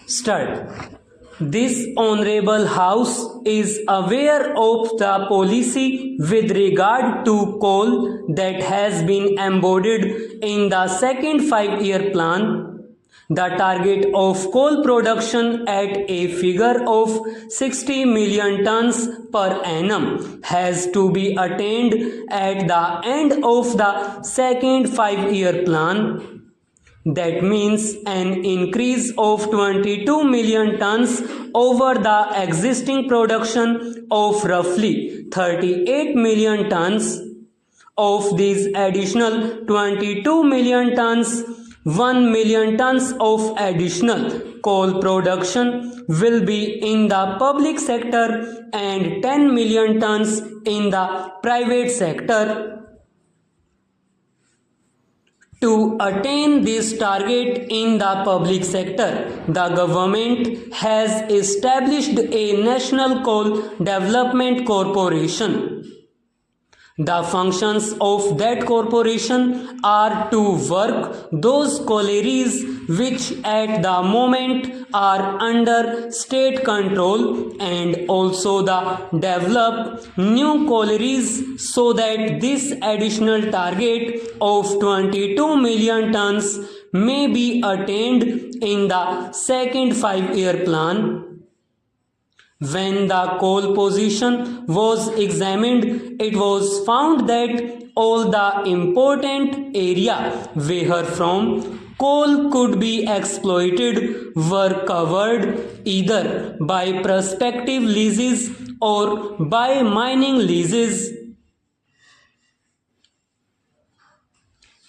Start. This Honorable House is aware of the policy with regard to coal that has been embodied in the second 5-year plan. The target of coal production at a figure of 60 million tons per annum has to be attained at the end of the second 5-year plan. That means an increase of 22 million tons over the existing production of roughly 38 million tons. Of these additional 22 million tons, 1 million tons of additional coal production will be in the public sector and 10 million tons in the private sector. To attain this target in the public sector, the government has established a National Coal Development Corporation. The functions of that corporation are to work those collieries which at the moment are under state control and also develop new collieries so that this additional target of 22 million tons may be attained in the second 5-year plan. When the coal position was examined, it was found that all the important area wherefrom coal could be exploited were covered either by prospective leases or by mining leases.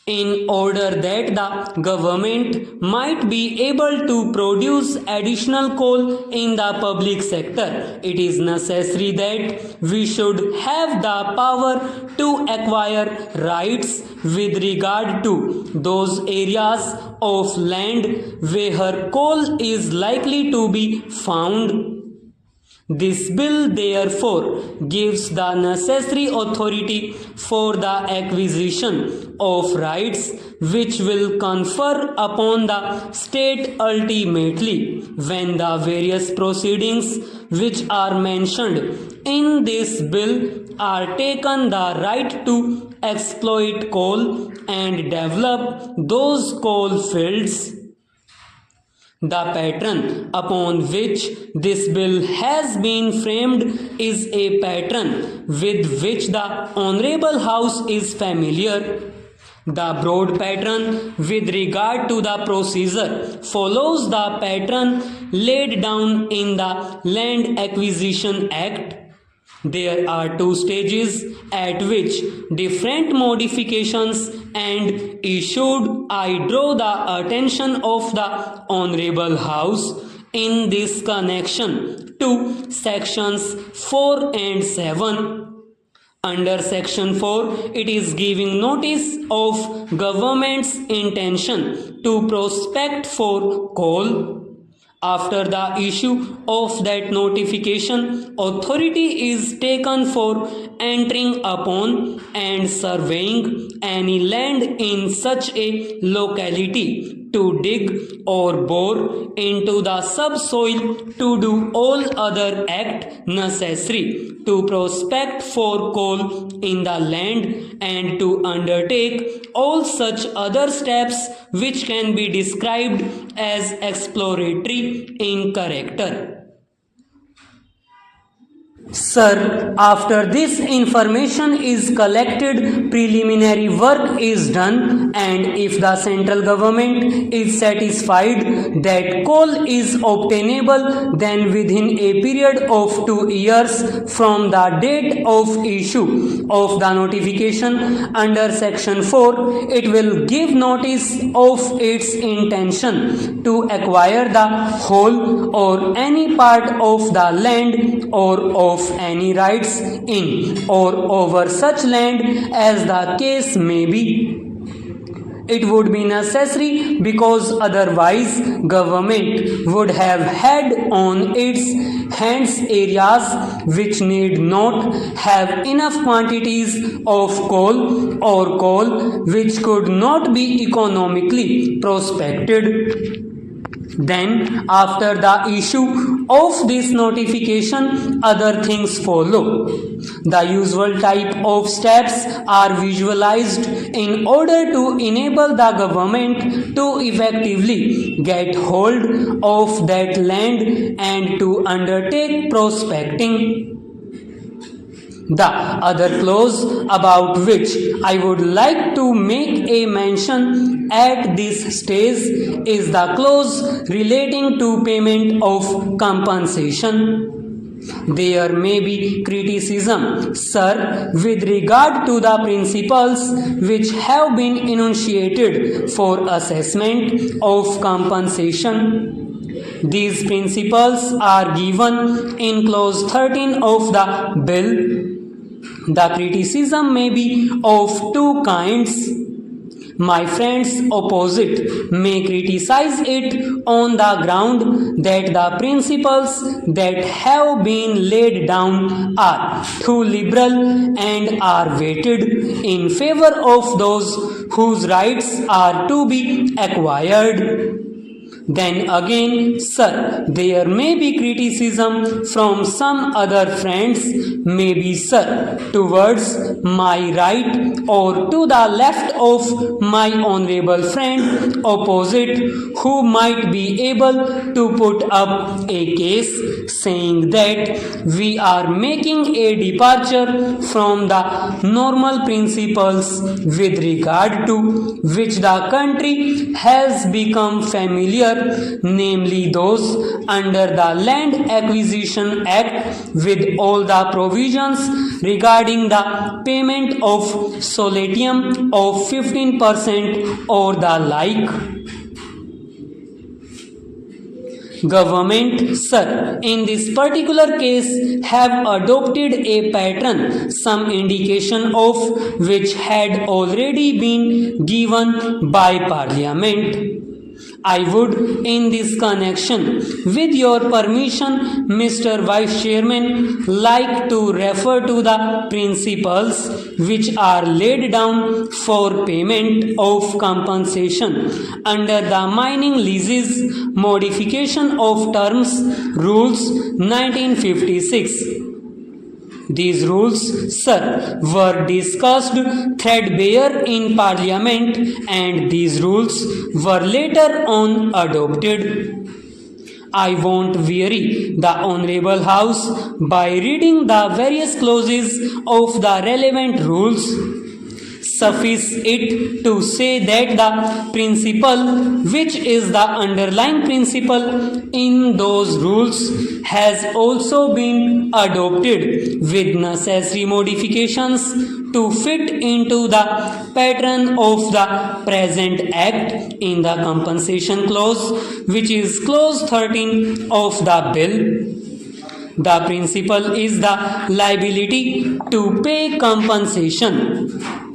In order that the government might be able to produce additional coal in the public sector, it is necessary that we should have the power to acquire rights with regard to those areas of land where coal is likely to be found. This bill therefore gives the necessary authority for the acquisition of rights which will confer upon the state ultimately when the various proceedings which are mentioned in this bill are taken. The right to exploit coal and develop those coal fields. The pattern upon which this bill has been framed is a pattern with which the Honorable House is familiar. The broad pattern with regard to the procedure follows the pattern laid down in the Land Acquisition Act. There are 2 stages at which different modifications and issued. I draw the attention of the Honorable House in this connection to sections 4 and 7. Under section 4, it is giving notice of government's intention to prospect for coal. After the issue of that notification, authority is taken for entering upon and surveying any land in such a locality, to dig or bore into the subsoil, to do all other act necessary to prospect for coal in the land, and to undertake all such other steps which can be described as exploratory in character. Sir, after this information is collected, preliminary work is done, and if the central government is satisfied that coal is obtainable, then within a period of 2 years from the date of issue of the notification under section 4, it will give notice of its intention to acquire the whole or any part of the land or of any rights in or over such land as the case may be. It would be necessary because otherwise government would have had on its hands areas which need not have enough quantities of coal or coal which could not be economically prospected. Then, after the issue of this notification, other things follow. The usual type of steps are visualized in order to enable the government to effectively get hold of that land and to undertake prospecting. The other clause about which I would like to make a mention at this stage is the clause relating to payment of compensation. There may be criticism, sir, with regard to the principles which have been enunciated for assessment of compensation. These principles are given in clause 13 of the bill. The criticism may be of two kinds. My friends opposite may criticize it on the ground that the principles that have been laid down are too liberal and are weighted in favor of those whose rights are to be acquired. Then again, sir, there may be criticism from some other friends, maybe, sir, towards my right or to the left of my honorable friend opposite, who might be able to put up a case saying that we are making a departure from the normal principles with regard to which the country has become familiar, namely those under the Land Acquisition Act, with all the provisions regarding the payment of solatium of 15% or the like. Government, sir, in this particular case have adopted a pattern, some indication of which had already been given by Parliament. I would, in this connection, with your permission, Mr. Vice Chairman, like to refer to the principles which are laid down for payment of compensation under the Mining Leases Modification of Terms Rules 1956. These rules, sir, were discussed threadbare in Parliament, and these rules were later on adopted. I won't weary the Honourable House by reading the various clauses of the relevant rules. Suffice it to say that the principle, which is the underlying principle in those rules, has also been adopted with necessary modifications to fit into the pattern of the present Act in the compensation clause, which is clause 13 of the bill. The principle is the liability to pay compensation.